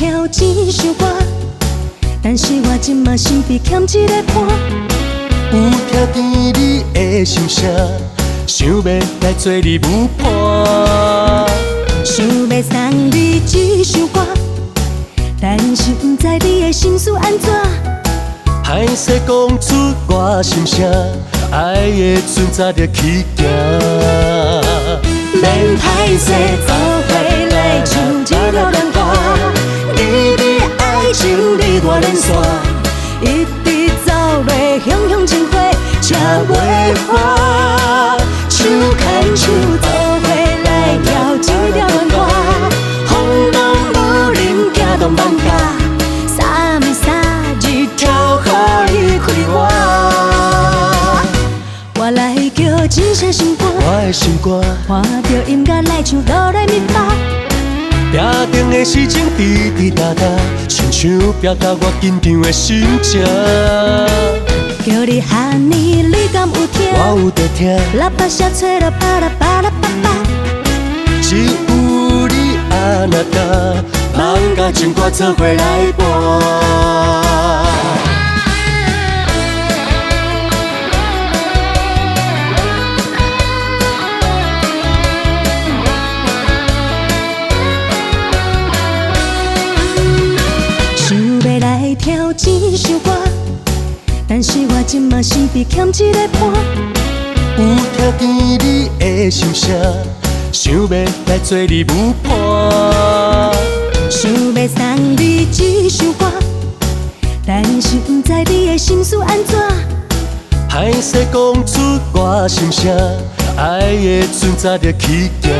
跳一首歌，但是我今嘛身边欠一个伴。有听见你的心声，想要来做你舞伴。想要送你一首歌，但是不知你的心思安怎。歹势讲出我心声，爱的船早就起行。免歹势做伙来唱一条恋歌，你的爱情离我连线，一直走落乡乡情花车袂花，手牵手做伙来跳一条恋歌，风浪无人行动放假，三暝三日跳予你开我，我来叫真声心肝。我的心肝，看着音乐来唱落来密码，拼定的事情滴滴答答，亲像表达我紧张的心情。叫你喊你，你敢有听？我有在听，喇叭声吹了巴拉巴拉巴巴，只有你安那搭，梦甲情歌做伙来伴。跳一首歌，但是我今嘛身边欠一个伴。有听见你的心声，想要来做你舞伴。想要送你一首歌，但是不知你的心思安怎。歹势讲出我心声，爱的船早就起行。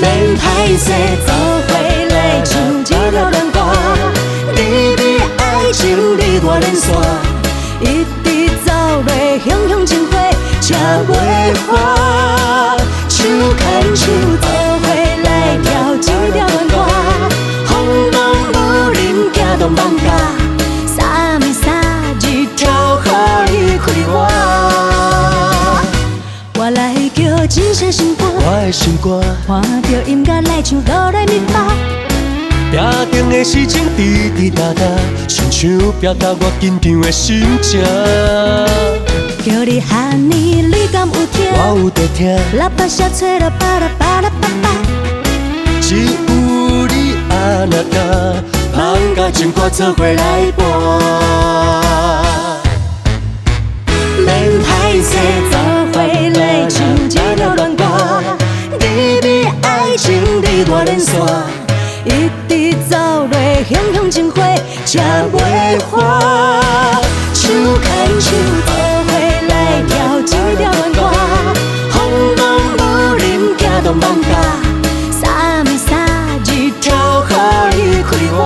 免歹势做伙来唱一条恋歌。你的爱情离我连线，一直走落乡乡情花车袂花，手牵手做伙来跳一条恋歌，风浪无人行动放假，三暝三日跳予你开我，我来叫真声心肝。我的心肝，看着音乐来唱落来密码，拼定的事情滴滴答答，亲像表达我紧张的心情。叫你喊你，你敢有听？我有在听，喇叭声吹了巴拉巴拉巴巴，只有你安那搭，梦甲情歌做伙来伴。免歹势做伙来唱一条恋歌，你的爱情离我连线，一直走落乡乡情花车袂花，手牵手做伙来跳一条恋歌，风浪无人行动放假，三暝三日跳予你开我，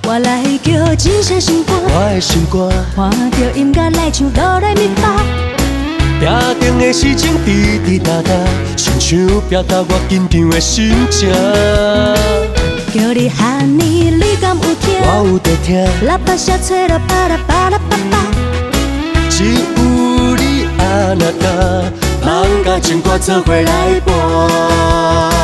我来叫真声心肝。我的心肝，看着音乐来唱落来密码，拼定的事情滴滴答答，亲像表达我紧张的心情。叫你喊你，你敢有听？我有在听，喇叭声吹了巴拉巴拉巴巴，只有你安那搭，梦甲情歌做伙来伴。